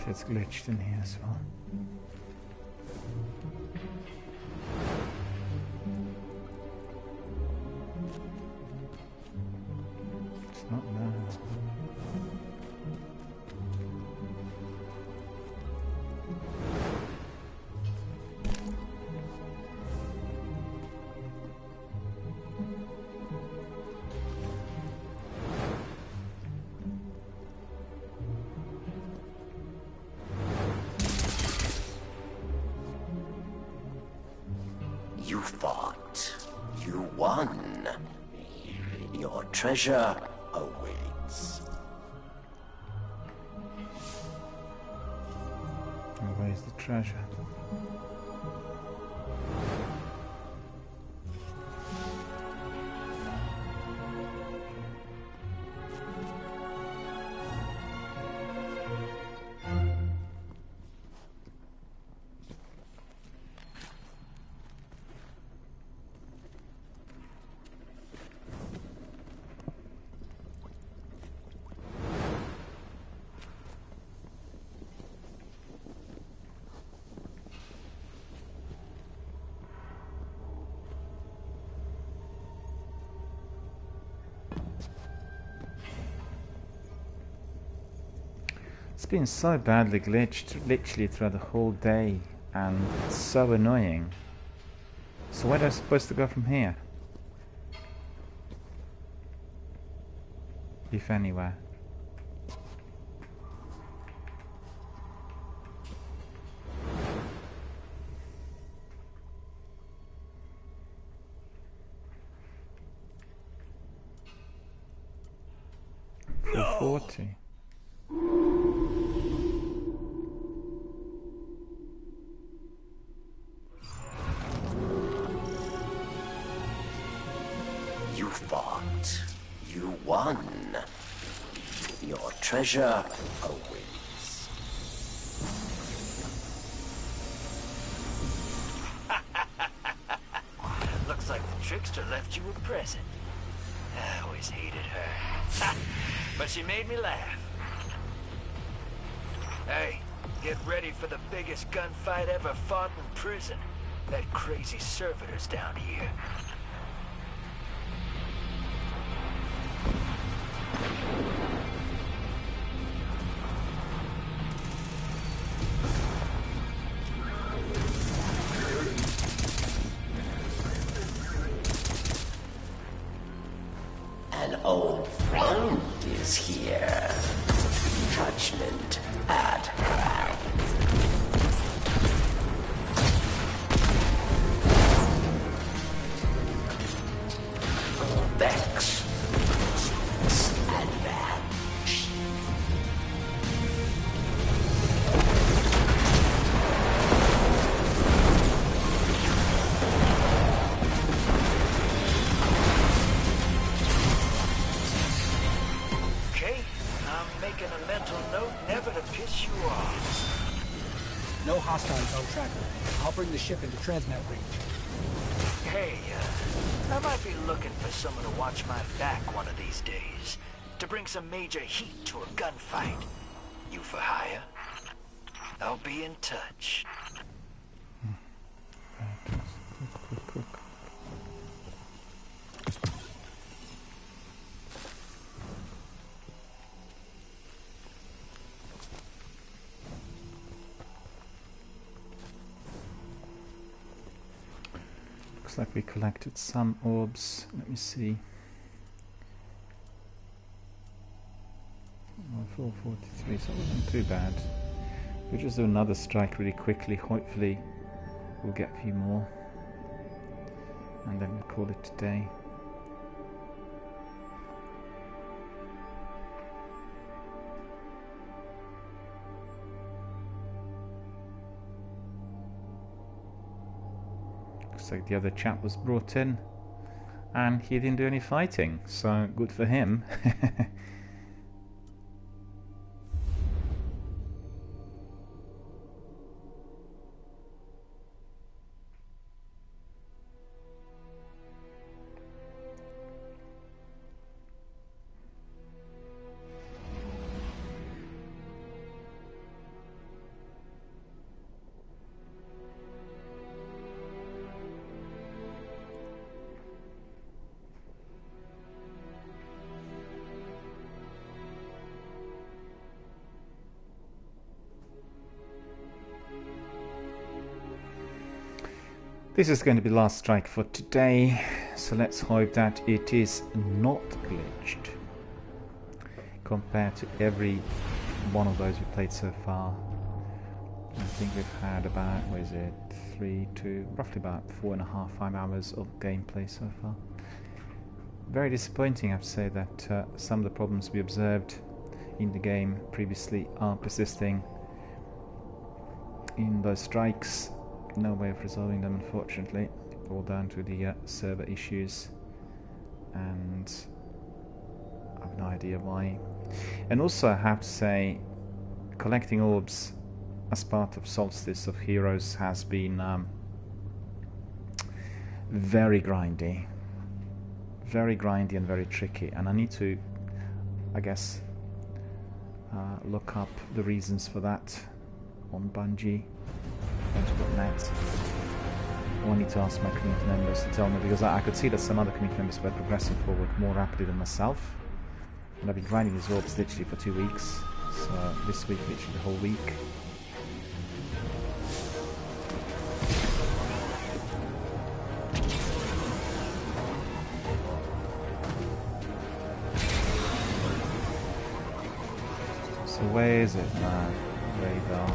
Speaker 1: It's glitched in here as well. It's not there.
Speaker 10: You fought. You won. Your treasure awaits.
Speaker 1: And where's the treasure? It's been so badly glitched literally throughout the whole day, and it's so annoying. So where am I supposed to go from here? If anywhere. No. 40.
Speaker 10: You fought. You won. Your treasure awaits.
Speaker 9: Looks like the trickster left you a present. I always hated her. But she made me laugh. Hey, get ready for the biggest gunfight ever fought in prison. That crazy servitor's down here.
Speaker 10: An old friend is here. Judgment at hand. Vex. Advantage.
Speaker 9: making a mental note never to piss you off.
Speaker 2: No hostiles on tracker. I'll bring the ship into transmat range.
Speaker 9: Hey, I might be looking for someone to watch my back one of these days. To bring some major heat to a gunfight. You for hire? I'll be in touch.
Speaker 1: Looks like we collected some orbs. Let me see. 443, so it wasn't too bad. We'll just do another strike really quickly. Hopefully we'll get a few more. And then we'll call it today. Looks like the other chap was brought in and he didn't do any fighting, so good for him. This is going to be the last strike for today, so let's hope that it is not glitched compared to every one of those we played so far. I think we've had about, what is it, roughly about 4.5, 5 hours of gameplay so far. Very disappointing, I have to say, that some of the problems we observed in the game previously are persisting in those strikes. No way of resolving them, unfortunately. All down to the server issues, and I have no idea why. And also, I have to say, collecting orbs as part of Solstice of Heroes has been very grindy and very tricky, and I need to, I guess, look up the reasons for that on Bungie. I need to ask my community members to tell me, because I could see that some other community members were progressing forward more rapidly than myself, and I've been grinding these orbs literally for 2 weeks, so this week literally the whole week. So where is it now? Radar.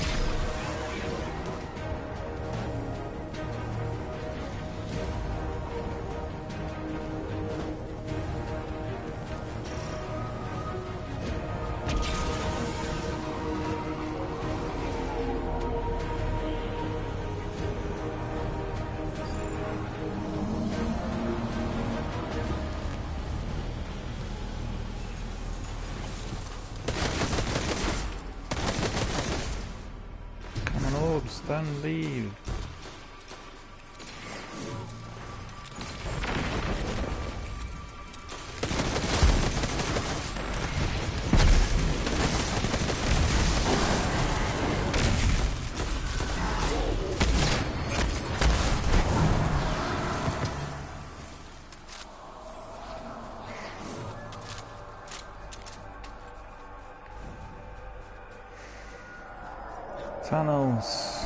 Speaker 1: Don't leave. Tunnels.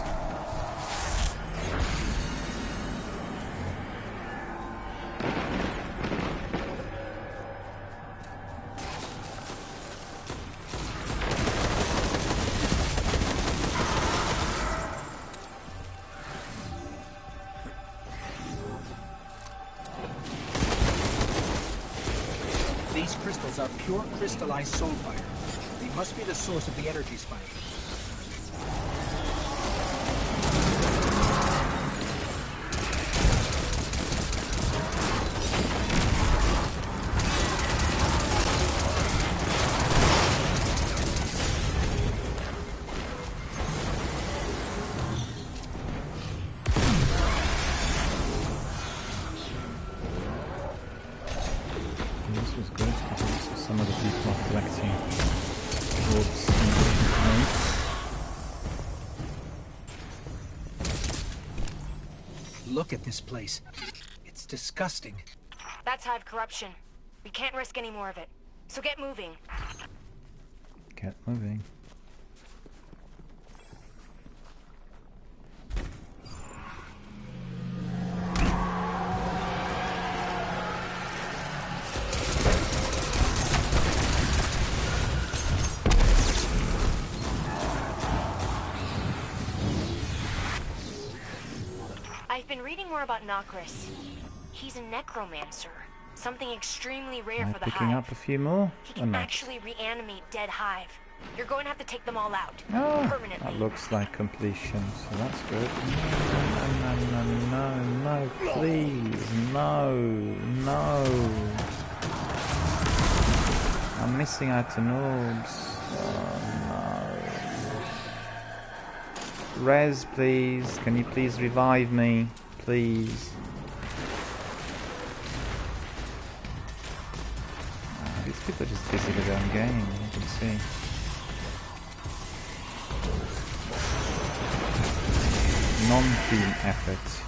Speaker 2: These crystals are pure crystallized soul fire. They must be the source of the energy spike.
Speaker 1: this was good because some of the people are collecting orbs in different ways.
Speaker 2: Look at this place. It's disgusting.
Speaker 6: That's hive corruption. We can't risk any more of it. So get moving.
Speaker 1: Get moving.
Speaker 6: I've been reading more about Nokris. He's a necromancer. Something extremely rare for the
Speaker 1: picking
Speaker 6: hive.
Speaker 1: up a few more?
Speaker 6: He can actually reanimate dead hive. You're going to have to take them all out.
Speaker 1: Oh,
Speaker 6: permanently.
Speaker 1: that looks like completion, so that's good. No, please, no. I'm missing out on orbs. Oh no. Rez, please. Can you please revive me? Please. These people are just busy with their own game, you can see. Non-team effort.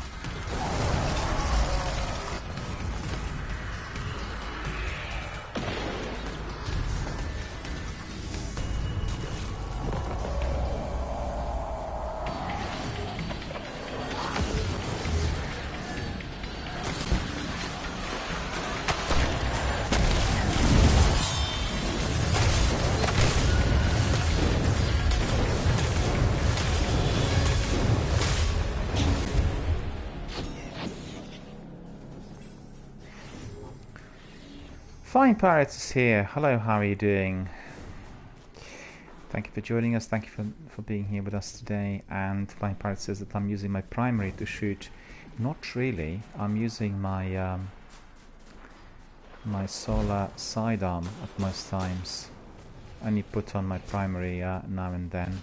Speaker 1: Fine Pirates is here. Hello, how are you doing? Thank you for joining us. Thank you for being here with us today. And Fine Pirate says that I'm using my primary to shoot. Not really. I'm using my my solar sidearm at most times. Only put on my primary now and then.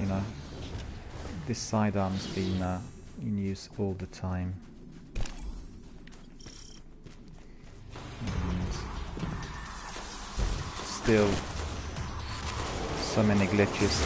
Speaker 1: You know, this sidearm's been in use all the time. And still so many glitches.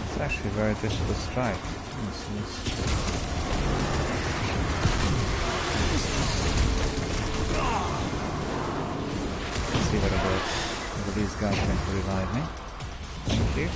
Speaker 1: It's actually very difficult to strike. See what it is. Whether these guys are going to revive me. Thank you.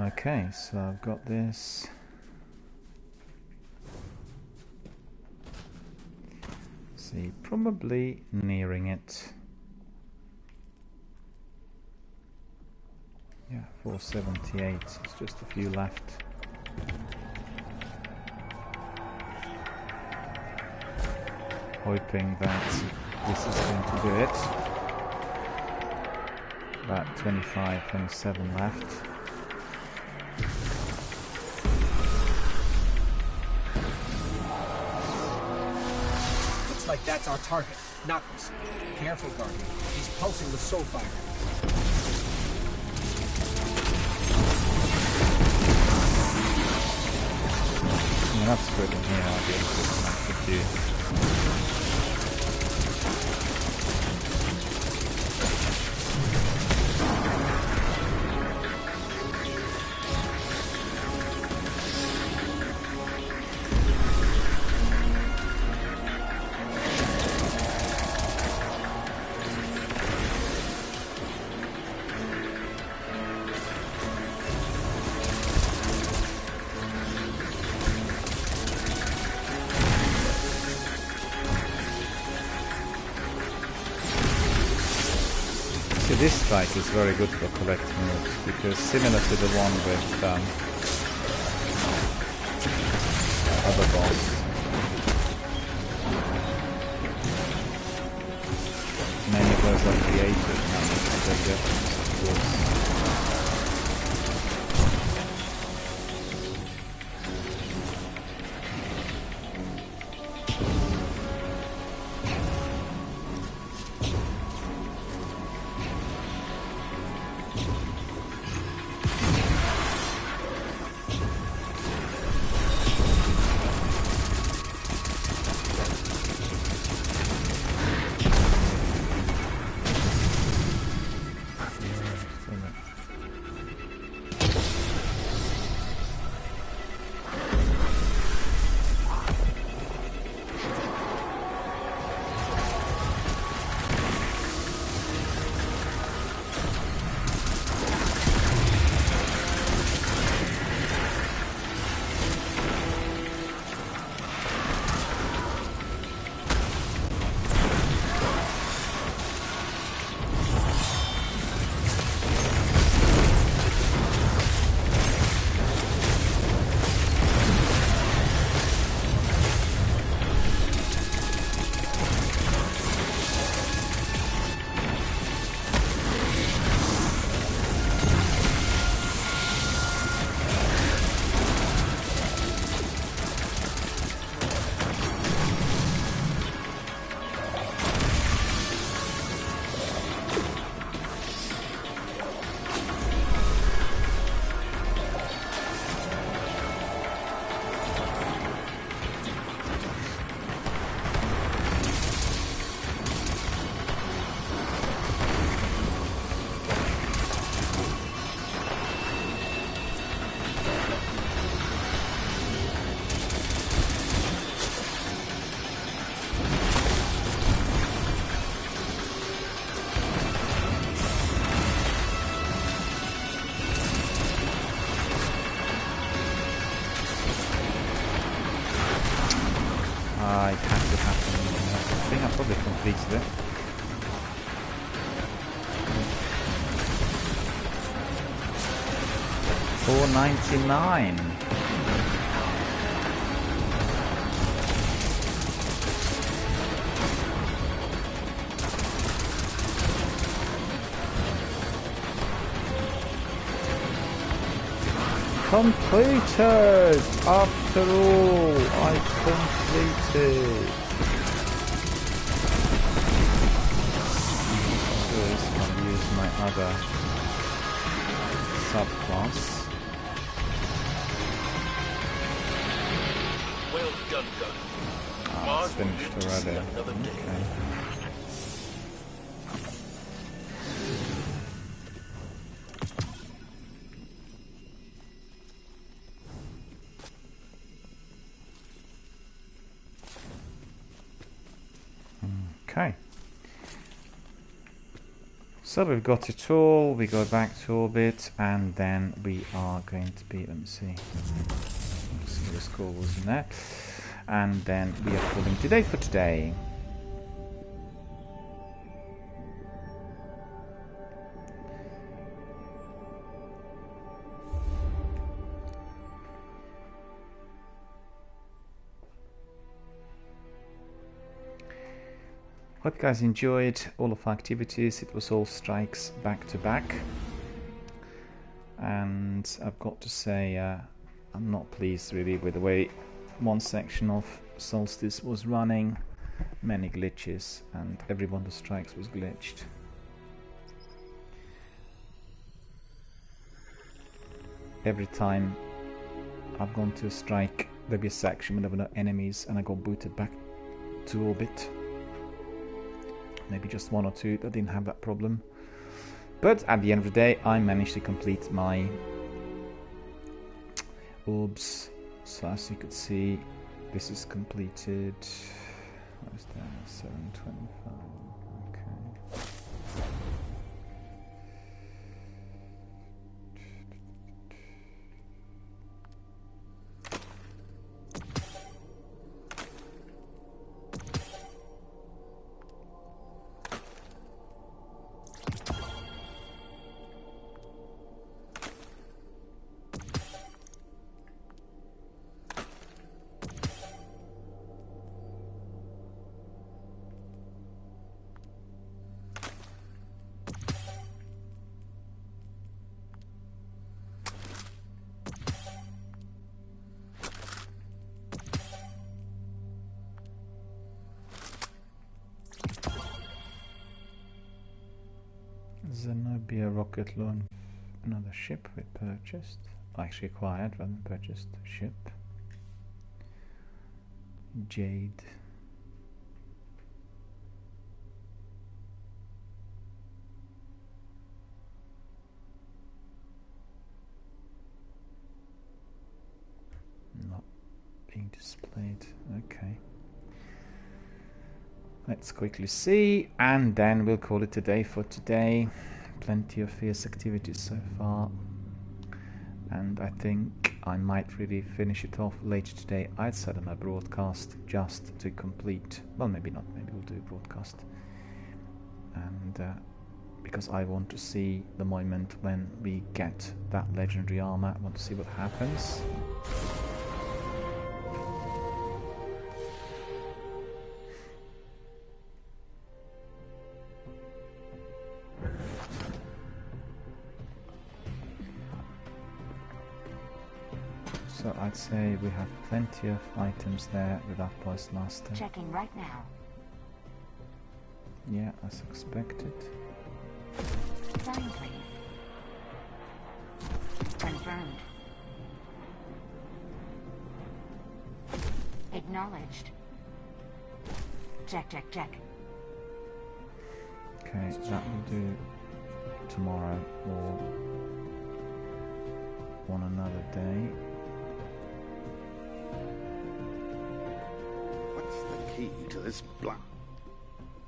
Speaker 1: Okay, so I've got this. See, probably nearing it. Yeah, 478. It's just a few left. Hoping that this is going to do it. About 25, 27 left.
Speaker 2: like that's our target. Knuckles. Careful, Guardian. He's pulsing with soul fire.
Speaker 1: Yeah, that's good. Yeah, I'll be able to do. This strike is very good for collecting moves, because similar to the one with other boss, many of those are created now, so they're just it has to happen. I think I probably completed it. $4.99. Completed! After all, I completed. First, I'll use my other subclass.
Speaker 4: Well done, Gun.
Speaker 1: Ah, it's finished already. Okay. Okay, so we've got it all, we go back to orbit, and then we are going to be, let me see the score was in there, and then we are calling today for today. Hope you guys enjoyed all of our activities. It was all strikes back to back, and I've got to say I'm not pleased really with the way one section of Solstice was running. many glitches, and every one of the strikes was glitched. Every time I've gone to a strike, there'll be a section where there were no enemies and I got booted back to orbit. Maybe just one or two that didn't have that problem. But at the end of the day, I managed to complete my orbs. So as you could see, this is completed. What is that? 725. Okay. Zenobia rocket launch, another ship we purchased, actually acquired rather than purchased. Ship. Jade. Not being displayed. Okay. Let's quickly see, and then we'll call it a day for today. Plenty of fierce activities so far, and I think I might really finish it off later today. I'd set on a broadcast just to complete, well, maybe not, maybe we'll do a broadcast, and because I want to see the moment when we get that legendary armor. I want to see what happens. So I'd say we have plenty of items there with our Postmaster.
Speaker 5: Checking right now.
Speaker 1: Yeah, as expected.
Speaker 5: Sign, please. Confirmed. Acknowledged. Check, check, check.
Speaker 1: Okay, that will do tomorrow or on another day.
Speaker 11: What's the key to this block?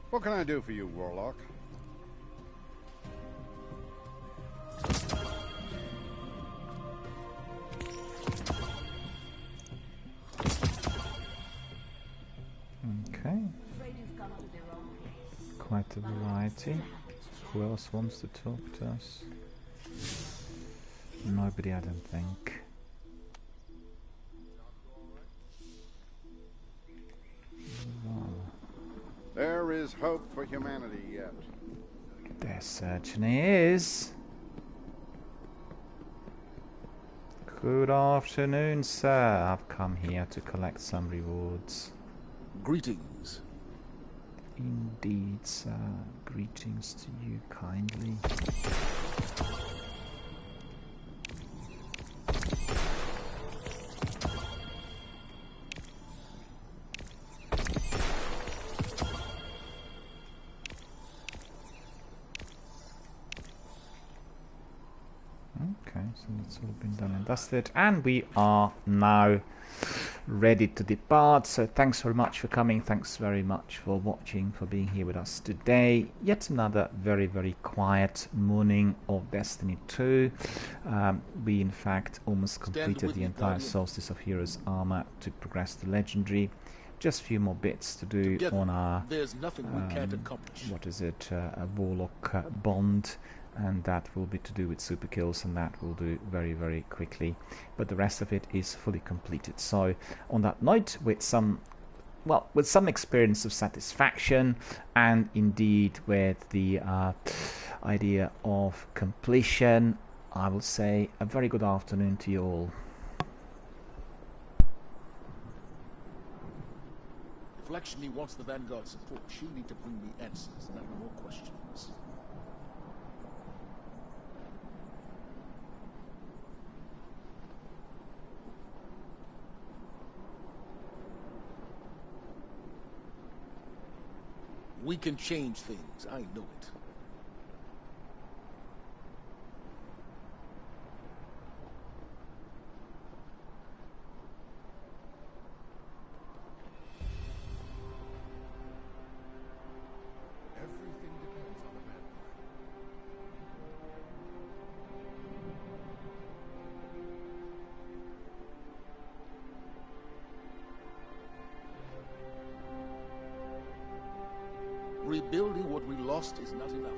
Speaker 11: What can I do for you, Warlock?
Speaker 1: Okay. Quite a variety. Who else wants to talk to us? Nobody, I don't think.
Speaker 11: There is hope for humanity yet.
Speaker 1: There certainly is. Good afternoon, sir. I've come here to collect some rewards.
Speaker 8: Greetings.
Speaker 1: Indeed, sir. Greetings to you kindly. Okay, so that's all been done and dusted, and we are now ready to depart. So thanks very much for coming, thanks very much for watching, for being here with us today. Yet another very, very quiet morning of Destiny 2. We in fact almost completed the entire Solstice of Heroes armor to progress to Legendary. Just a few more bits to do on our
Speaker 8: There's nothing we can't accomplish.
Speaker 1: what is it, a Warlock bond, and that will be to do with super kills, and that will do very, very quickly, but the rest of it is fully completed. So on that note, with some experience of satisfaction, and indeed with the idea of completion, I will say a very good afternoon to you all.
Speaker 8: Flexiony wants the Vanguard support. She need to bring me answers, not more questions. We can change things, I know it. Everything depends on the Vanguard. Rebuilding what we lost is not enough.